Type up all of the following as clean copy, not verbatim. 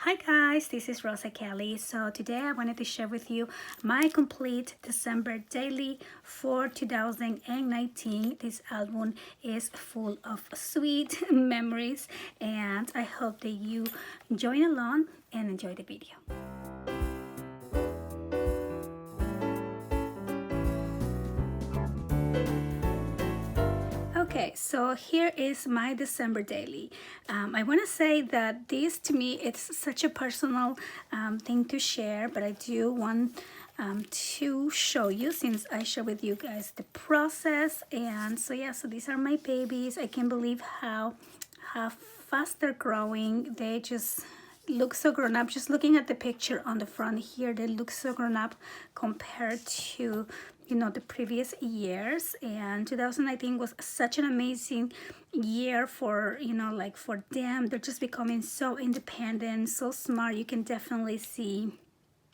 Hi guys, this is Rosa Kelly. So today I wanted to share with you my complete December daily for 2019. This album is full of sweet memories and I hope that you join along and enjoy the video. Okay, so here is my December daily. I want to say that this to me it's such a personal thing to share, but I do want to show you since I share with you guys the process. And so yeah, so these are my babies. I can't believe how fast they're growing. They just look so grown up. Just looking at the picture on the front here, they look so grown up compared to the previous years. And 2019 was such an amazing year for like for them. They're just becoming so independent, so smart. You can definitely see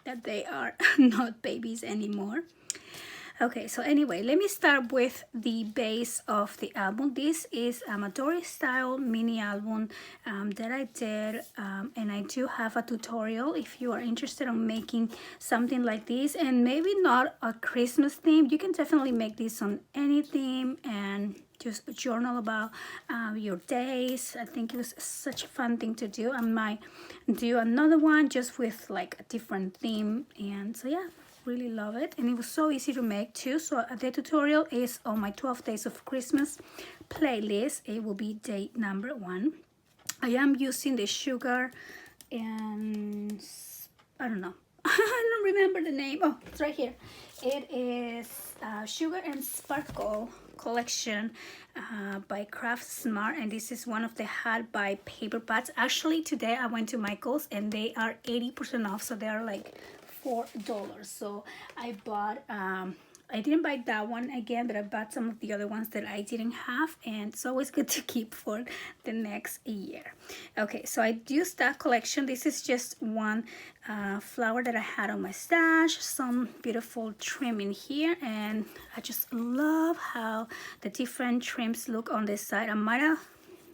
that they are not babies anymore. Okay, so anyway, let me start with the base of the album. This is a Dory style mini album that I did, and I do have a tutorial if you are interested in making something like this, and maybe not a Christmas theme. You can definitely make this on any theme and just journal about your days. I think it was such a fun thing to do. I might do another one just with like a different theme, and so yeah, really love it. And it was so easy to make too. So the tutorial is on my 12 days of Christmas playlist. It will be day number 1. I am using the sugar and I don't know, I don't remember the name. Oh, it's right here. It is Sugar and Sparkle collection by Craft Smart, and this is one of the Hot by paper pads. Actually today I went to Michael's and they are 80% off, so they are like $4. So I bought I didn't buy that one again, but I bought some of the other ones that I didn't have, and it's always good to keep for the next year. Okay, so I used that collection. This is just one flower that I had on my stash, some beautiful trim in here, and I just love how the different trims look on this side. I might have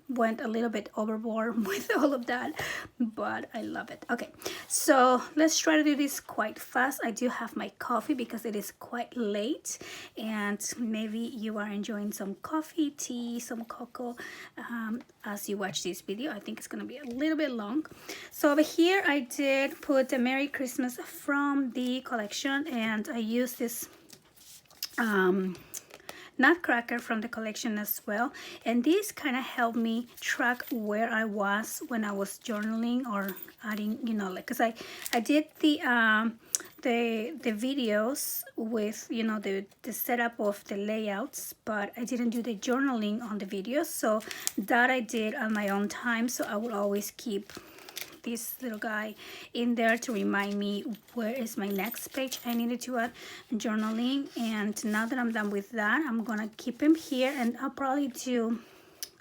went a little bit overboard with all of that, but I love it. Okay, so let's try to do this quite fast. I do have my coffee because it is quite late, and maybe you are enjoying some coffee, tea, some cocoa as you watch this video. I think it's gonna be a little bit long. So over here I did put the Merry Christmas from the collection, and I use this Nutcracker from the collection as well, and this kind of helped me track where I was when I was journaling or adding, like, because I did the videos with the setup of the layouts, but I didn't do the journaling on the videos, so that I did on my own time. So I will always keep this little guy in there to remind me where is my next page I needed to add journaling. And now that I'm done with that, I'm gonna keep him here, and I'll probably do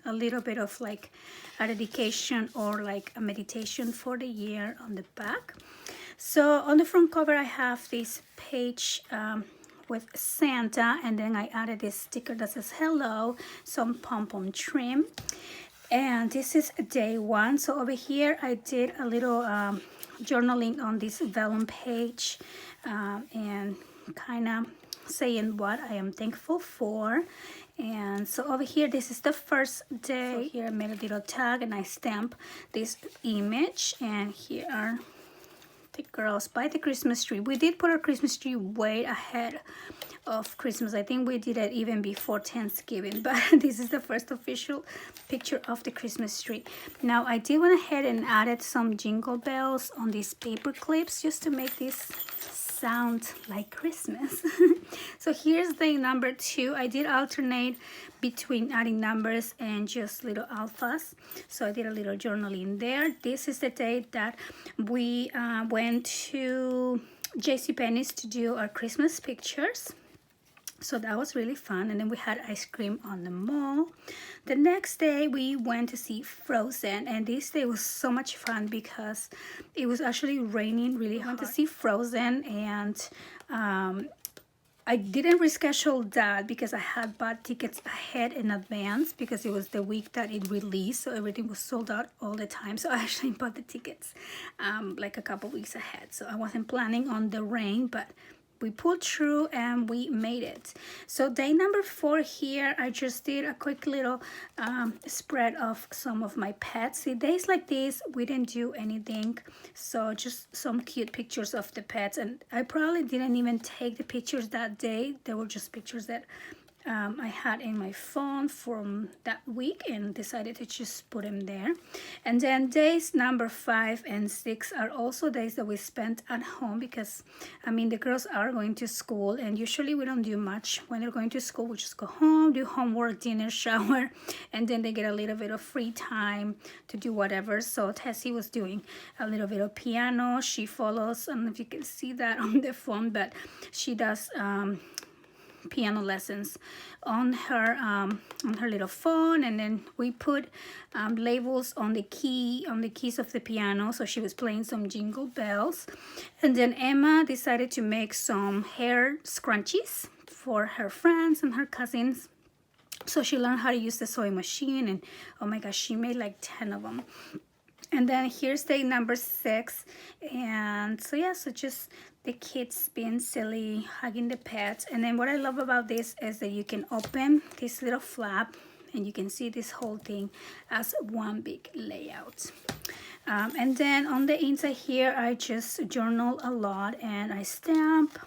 a little bit of like a dedication or like a meditation for the year on the back. So on the front cover I have this page with Santa, and then I added this sticker that says hello, some pom-pom trim. And this is day 1. So over here I did a little journaling on this vellum page, and kind of saying what I am thankful for. And so over here, this is the first day. So here I made a little tag and I stamp this image, and here are the girls by the Christmas tree. We did put our Christmas tree way ahead of Christmas. I think we did it even before Thanksgiving, but this is the first official picture of the Christmas tree. Now I did went ahead and added some jingle bells on these paper clips just to make this sound like Christmas. So here's day number 2. I did alternate between adding numbers and just little alphas, so I did a little journaling there. This is the day that we went to JCPenney's to do our Christmas pictures, so that was really fun. And then we had ice cream on the mall. The next day we went to see Frozen, and this day was so much fun because it was actually raining really hard. We went to see Frozen, and I didn't reschedule that because I had bought tickets ahead in advance because it was the week that it released, so everything was sold out all the time. So I actually bought the tickets like a couple weeks ahead. So I wasn't planning on the rain, but we pulled through and we made it. So day number 4 here, I just did a quick little spread of some of my pets. See, days like this we didn't do anything, so just some cute pictures of the pets. And I probably didn't even take the pictures that day. They were just pictures that I had in my phone from that week and decided to just put them there. And then days number 5 and 6 are also days that we spent at home because I mean the girls are going to school, and usually we don't do much when they're going to school. We just go home, do homework, dinner, shower, and then they get a little bit of free time to do whatever. So Tessie was doing a little bit of piano. She follows, I don't know if you can see that on the phone, but she does piano lessons on her little phone, and then we put labels on the keys of the piano. So she was playing some Jingle Bells, and then Emma decided to make some hair scrunchies for her friends and her cousins. So she learned how to use the sewing machine, and oh my gosh, she made like 10 of them. And then here's day number 6, and so yeah, so just the kids being silly, hugging the pets. And then what I love about this is that you can open this little flap and you can see this whole thing as one big layout. And then on the inside here, I just journal a lot and I stamp,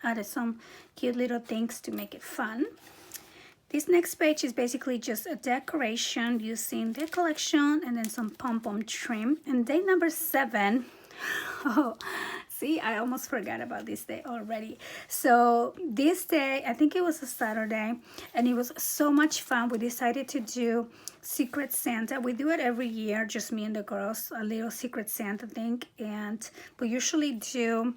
added some cute little things to make it fun. This next page is basically just a decoration using the collection and then some pom-pom trim. And day number 7, oh, see, I almost forgot about this day already. So this day, I think it was a Saturday, and it was so much fun. We decided to do Secret Santa. We do it every year, just me and the girls, a little Secret Santa thing. And we usually do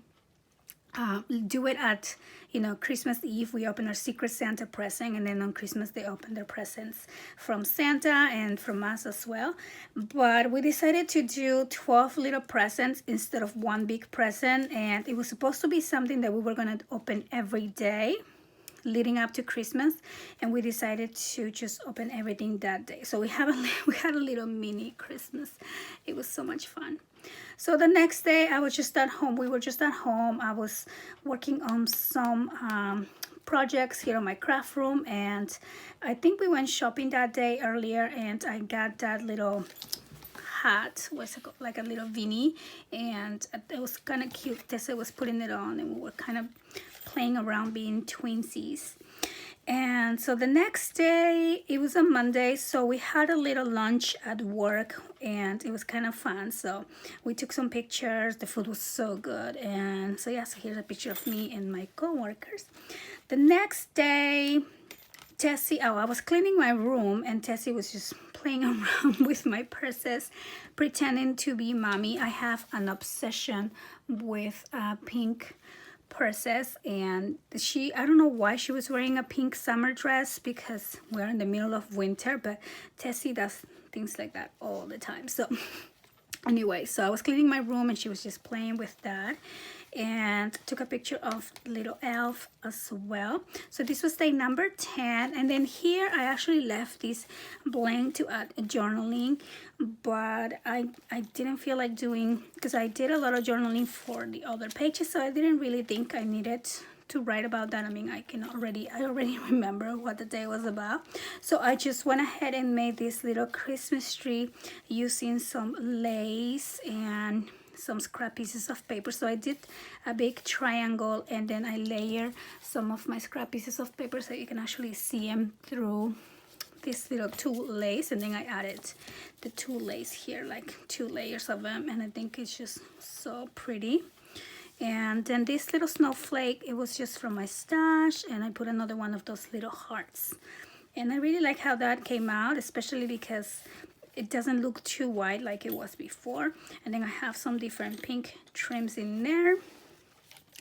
it at, you know, Christmas Eve. We open our Secret Santa present, and then on Christmas they open their presents from Santa and from us as well. But we decided to do 12 little presents instead of one big present, and it was supposed to be something that we were going to open every day leading up to Christmas, and we decided to just open everything that day. So we had a little mini Christmas. It was so much fun. So the next day I was just at home. We were just at home. I was working on some projects here in my craft room, and I think we went shopping that day earlier, and I got that little hat, what's it called, like a little beanie, and it was kind of cute. Tessa was putting it on and we were kind of playing around being twinsies. And so the next day, it was a Monday, so we had a little lunch at work and it was kind of fun. So we took some pictures. The food was so good. And so yeah, so here's a picture of me and my co-workers. The next day, Tessie, I was cleaning my room and Tessie was just playing around with my purses, pretending to be mommy. I have an obsession with pink purses, and I don't know why she was wearing a pink summer dress because we're in the middle of winter, but Tessie does things like that all the time. So anyway, so I was cleaning my room and she was just playing with that, and took a picture of little elf as well. So this was day number 10, and then here I actually left this blank to add journaling, but I didn't feel like doing, because I did a lot of journaling for the other pages, so I didn't really think I needed to write about that. I mean, I already remember what the day was about. So I just went ahead and made this little Christmas tree using some lace and some scrap pieces of paper. So I did a big triangle, and then I layer some of my scrap pieces of paper so you can actually see them through this little tulle lace, and then I added the tulle lace here, like 2 layers of them, and I think it's just so pretty. And then this little snowflake, it was just from my stash, and I put another one of those little hearts, and I really like how that came out, especially because it doesn't look too white like it was before. And then I have some different pink trims in there.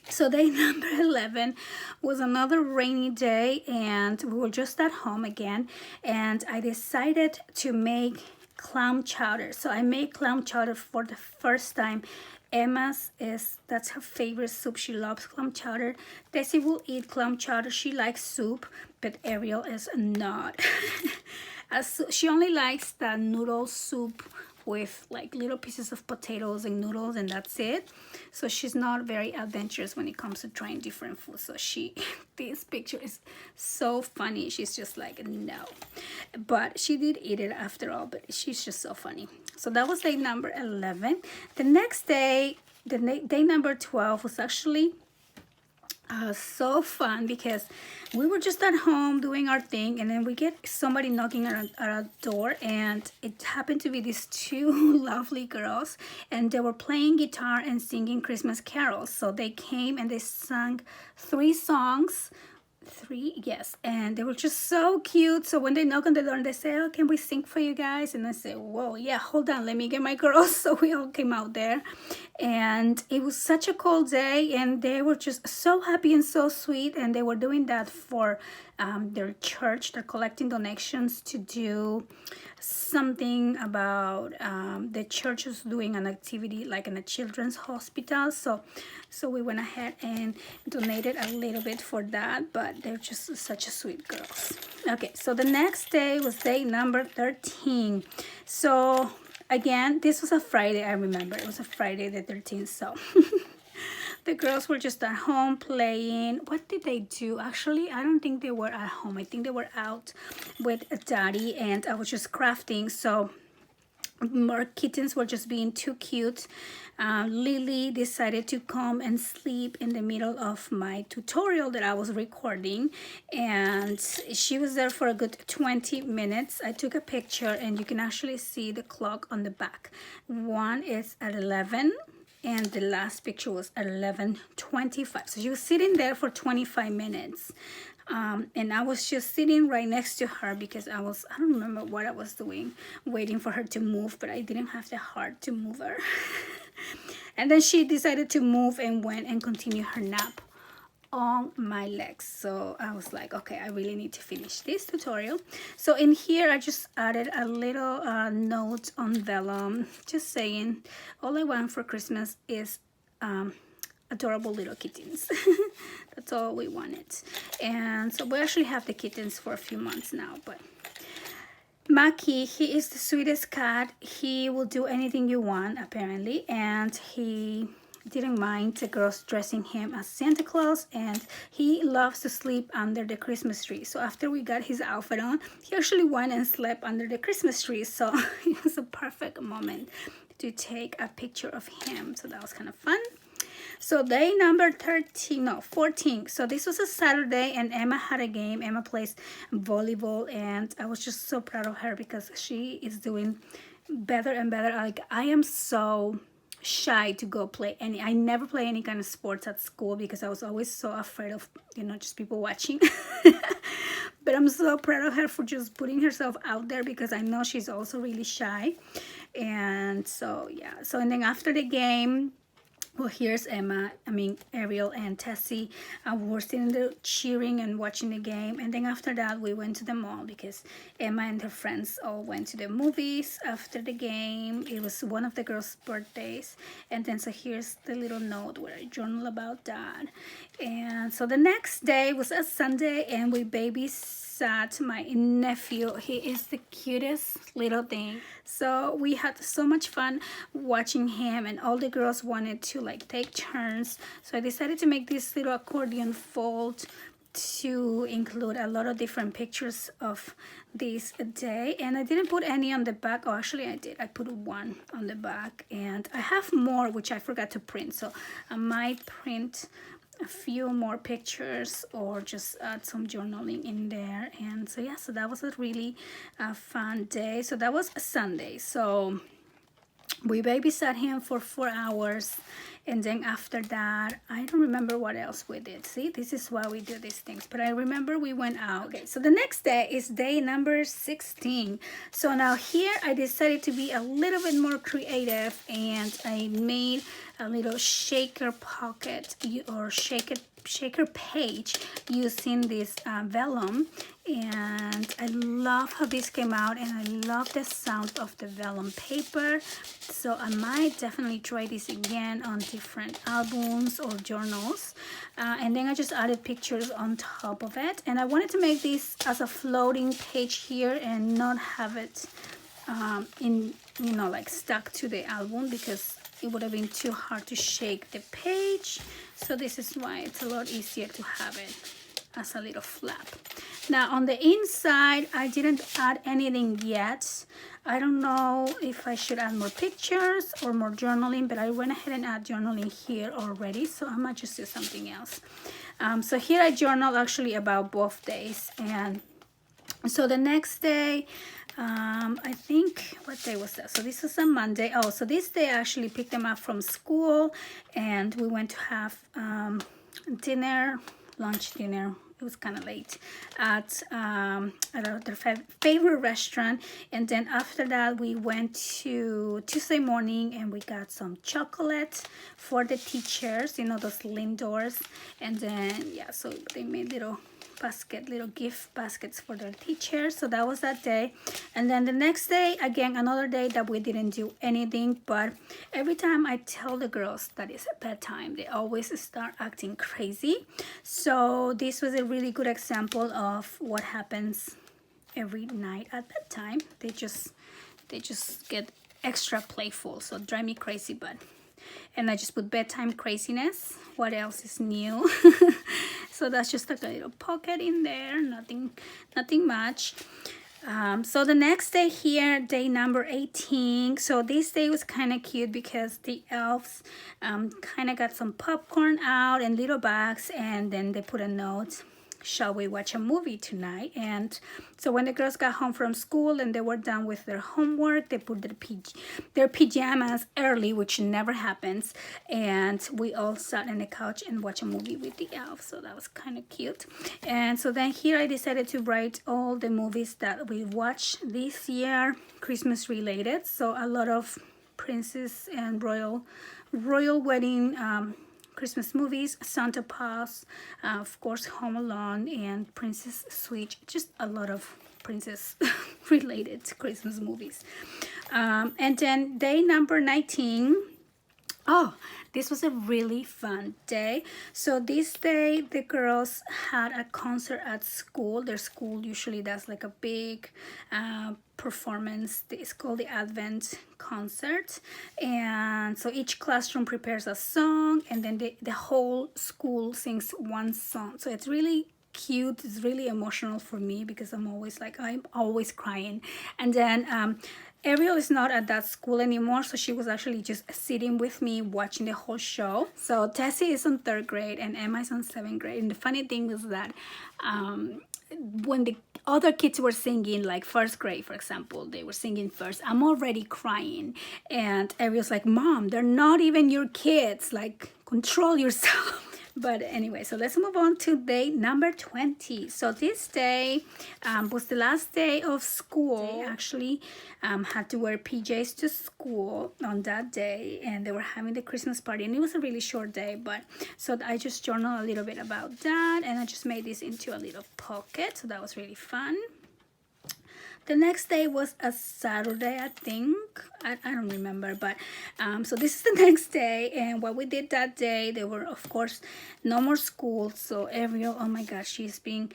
So day number 11 was another rainy day, and we were just at home again, and I decided to make clam chowder. So I made clam chowder for the first time. Emma's that's her favorite soup. She loves clam chowder. Tessie will eat clam chowder. She likes soup, but Ariel is not. She only likes the noodle soup with like little pieces of potatoes and noodles, and that's it. So she's not very adventurous when it comes to trying different foods. So this picture is so funny. She's just like, no. But she did eat it after all, but she's just so funny. So that was day number 11. The next day, day number 12 was actually so fun because we were just at home doing our thing, and then we get somebody knocking at our door, and it happened to be these two lovely girls, and they were playing guitar and singing Christmas carols. So they came and they sang 3 songs. 3, yes, and they were just so cute. So when they knock on the door and they say, oh, can we sing for you guys? And I say, whoa, yeah, hold on, let me get my girls. So we all came out there, and it was such a cold day, and they were just so happy and so sweet. And they were doing that for their church. They're collecting donations to do something about the church is doing an activity like in a children's hospital. So we went ahead and donated a little bit for that, but they're just such a sweet girls. Okay, so the next day was day number 13. So again, this was a Friday. I remember it was a Friday the 13th. So the girls were just at home playing. What did they do? Actually, I don't think they were at home. I think they were out with Daddy, and I was just crafting. So more kittens were just being too cute. Lily decided to come and sleep in the middle of my tutorial that I was recording, and she was there for a good 20 minutes. I took a picture, and you can actually see the clock on the back. One is at 11, and the last picture was at 11:25. So she was sitting there for 25 minutes. And I was just sitting right next to her because I don't remember what I was doing, waiting for her to move, but I didn't have the heart to move her. And then she decided to move and went and continue her nap on my legs. So I was like, okay, I really need to finish this tutorial. So in here, I just added a little note on vellum, just saying, all I want for Christmas is adorable little kittens. That's all we wanted. And so we actually have the kittens for a few months now, but Maki, he is the sweetest cat. He will do anything you want, apparently, and he didn't mind the girls dressing him as Santa Claus, and he loves to sleep under the Christmas tree. So after we got his outfit on, he actually went and slept under the Christmas tree. So it was a perfect moment to take a picture of him. So that was kind of fun. So day number 14. So this was a Saturday, and Emma had a game. Emma plays volleyball, and I was just so proud of her because she is doing better and better. Like, I am so shy to go play I never play any kind of sports at school because I was always so afraid of, just people watching. But I'm so proud of her for just putting herself out there because I know she's also really shy. And so, yeah. So, and then after the game, well, here's Ariel and Tessie. We're sitting there cheering and watching the game. And then after that, we went to the mall because Emma and her friends all went to the movies after the game. It was one of the girls' birthdays. And then so here's the little note where I journal about that. And so the next day was a Sunday, and we babysat my nephew. He is the cutest little thing. So we had so much fun watching him, and all the girls wanted to take turns. So I decided to make this little accordion fold to include a lot of different pictures of this day. And I didn't put any on the back. Oh, actually I did. I put one on the back, and I have more which I forgot to print. So I might print a few more pictures or just add some journaling in there. And so yeah, so that was a really fun day. So that was a Sunday. So we babysat him for 4 hours, and then after that, I don't remember what else we did. See, this is why we do these things, but I remember we went out. Okay, so the next day is day number 16. So now here I decided to be a little bit more creative, and I made a little shaker pocket or shaker page using this vellum. and I love how this came out, and I love the sound of the vellum paper. So I might definitely try this again on different albums or journals. And then I just added pictures on top of it, and I wanted to make this as a floating page here and not have it in, you know, like stuck to the album, because it would have been too hard to shake the page. So this is why it's a lot easier to have it as a little flap. Now on the inside, I didn't add anything yet. I don't know if I should add more pictures or more journaling, but I went ahead and add journaling here already, so I might just do something else. So here I journal actually about both days. And so the next day, I think, what day was that? So this was a Monday. Oh, so this day I actually picked them up from school, and we went to have dinner, lunch dinner. It was kind of late at their favorite restaurant. And then after that, we went to Tuesday morning and we got some chocolate for the teachers, you know, those Lindors. And then, yeah, so they made little gift baskets for their teachers. So that was that day. And then the next day, again, another day that we didn't do anything, but every time I tell the girls that it's bedtime, they always start acting crazy. So this was a really good example of what happens every night at bedtime. They just get extra playful, so drive me crazy. But and I just put bedtime craziness. What else is new? So that's just like a little pocket in there, nothing much. So the next day here, day number 18. So this day was kind of cute because the elves kind of got some popcorn out and little bags, and then they put a note, shall we watch a movie tonight? And so when the girls got home from school and they were done with their homework, they put their pajamas early, which never happens, and we all sat on the couch and watched a movie with the elves. So that was kind of cute. And so then here I decided to write all the movies that we watched this year, Christmas related. So a lot of princess and royal wedding Christmas movies, Santa Paws, of course Home Alone, and Princess Switch. Just a lot of princess related Christmas movies. And then day number 19. Oh, this was a really fun day. So this day the girls had a concert at school. Their school usually does like a big performance. It's called the Advent concert, and so each classroom prepares a song, and then the whole school sings one song. So it's really cute. It's really emotional for me because I'm always crying. And then Ariel is not at that school anymore, so she was actually just sitting with me watching the whole show. So Tessie is on 3rd grade and Emma is on 7th grade. And the funny thing was that when the other kids were singing, like 1st grade, for example, they were singing first, I'm already crying. And Ariel's like, Mom, they're not even your kids. Like, control yourself. But anyway, so let's move on to day number 20. So this day was the last day of school. They actually had to wear PJs to school on that day, and they were having the Christmas party, and it was a really short day. But so I just journaled a little bit about that, and I just made this into a little pocket. So that was really fun. The next day was a Saturday, I think. I don't remember, but so this is the next day, and what we did that day, there were, of course, no more school. So Ariel, oh my gosh, she's been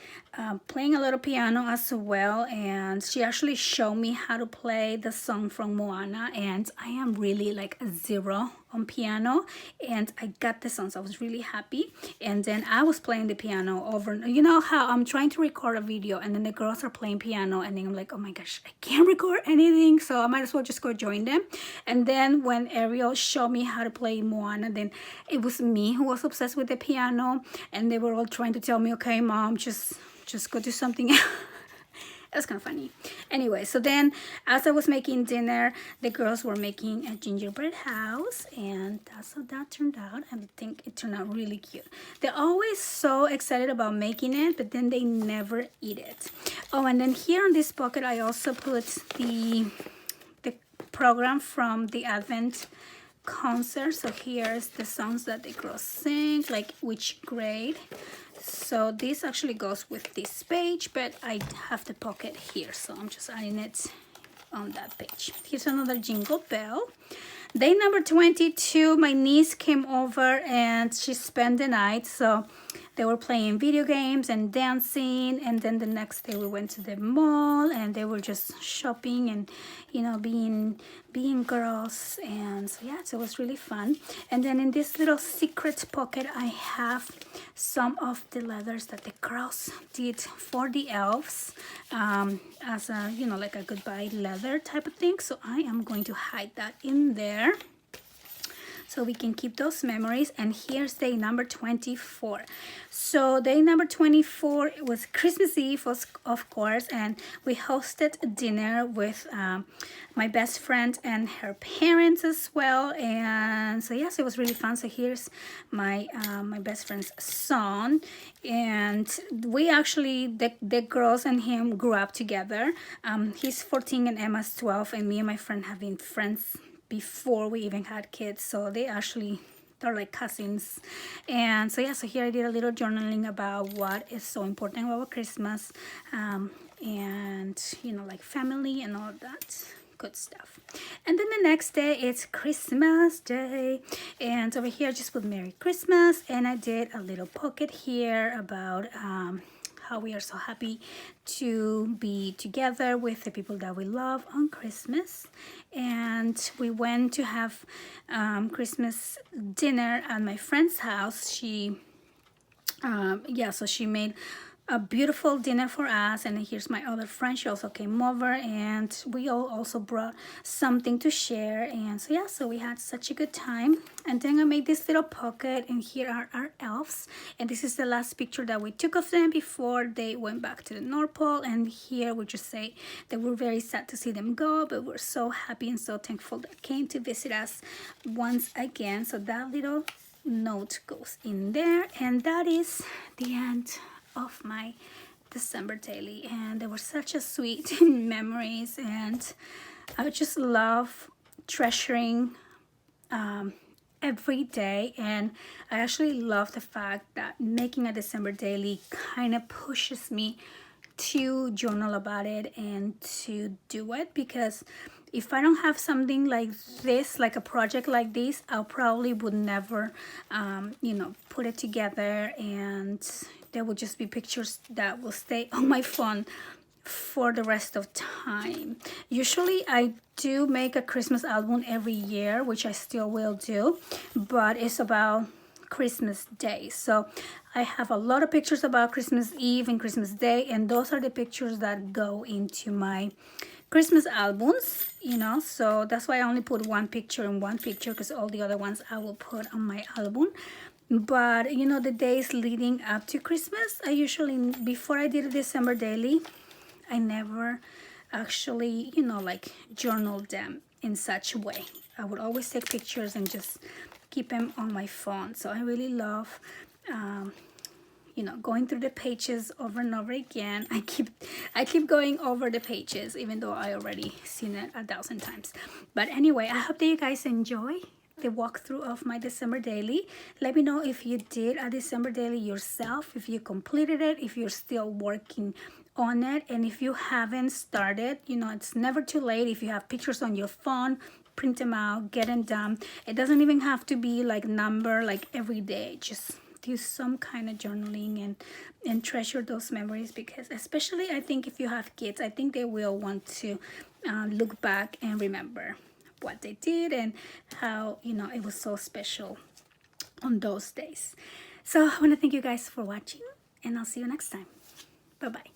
playing a little piano as well, and she actually showed me how to play the song from Moana, and I am really like a 0 on piano, and I got the song, so I was really happy. And then I was playing the piano over, you know how I'm trying to record a video and then the girls are playing piano, and then I'm like, oh my gosh, I can't record anything, so I might as well just go join them. And then when Ariel showed me how to play Moana, then it was me who was obsessed with the piano, and they were all trying to tell me, okay, Mom, just go do something else. That's kind of funny. Anyway, so then as I was making dinner, the girls were making a gingerbread house, and that's how that turned out. I think it turned out really cute. They're always so excited about making it, but then they never eat it. Oh, and then here on this pocket, I also put the program from the Advent concert. So here's the songs that the girls sing, like which grade. So this actually goes with this page, but I have the pocket here, so I'm just adding it on that page. Here's another Jingle Bell. Day number 22, my niece came over and she spent the night. So they were playing video games and dancing, and then the next day we went to the mall and they were just shopping and, you know, being girls. And so yeah, so it was really fun. And then in this little secret pocket I have some of the letters that the girls did for the elves, as a, you know, like a goodbye letter type of thing. So I am going to hide that in there so we can keep those memories. And here's day number 24. So day number 24, it was Christmas Eve, of course, and we hosted a dinner with my best friend and her parents as well. And so yes, it was really fun. So here's my my best friend's son, and we actually, the girls and him grew up together. He's 14 and Emma's 12, and me and my friend have been friends before we even had kids, so they're like cousins. And so yeah, so here I did a little journaling about what is so important about Christmas, and you know, like family and all that good stuff. And then the next day it's Christmas Day, and over here I just put Merry Christmas, and I did a little pocket here about how we are so happy to be together with the people that we love on Christmas. And we went to have Christmas dinner at my friend's house. She so she made a beautiful dinner for us, and here's my other friend. She also came over, and we all also brought something to share. And so yeah, so we had such a good time. And then I made this little pocket, and here are our elves, and this is the last picture that we took of them before they went back to the North Pole. And here we just say that we're very sad to see them go, but we're so happy and so thankful that came to visit us once again. So that little note goes in there, and that is the end of my December daily. And they were such a sweet memories, and I just love treasuring every day. And I actually love the fact that making a December daily kind of pushes me to journal about it and to do it, because if I don't have something like this, like a project like this, I probably would never you know, put it together, and there will just be pictures that will stay on my phone for the rest of time. Usually I do make a Christmas album every year, which I still will do, but it's about Christmas Day. So I have a lot of pictures about Christmas Eve and Christmas Day, and those are the pictures that go into my Christmas albums, you know. So that's why I only put one picture and one picture, because all the other ones I will put on my album. But you know, the days leading up to Christmas, I usually, before I did a December daily, I never actually, you know, like journal them in such a way. I would always take pictures and just keep them on my phone. So I really love you know, going through the pages over and over again. I keep going over the pages, even though I already seen it 1,000 times. But anyway, I hope that you guys enjoy the walkthrough of my December daily. Let me know if you did a December daily yourself, if you completed it, if you're still working on it, and if you haven't started, you know, it's never too late. If you have pictures on your phone, print them out, get them done. It doesn't even have to be like number, like every day. Just do some kind of journaling and treasure those memories, because especially I think if you have kids, I think they will want to look back and remember what they did and how, you know, it was so special on those days. So I want to thank you guys for watching, and I'll see you next time. Bye-bye.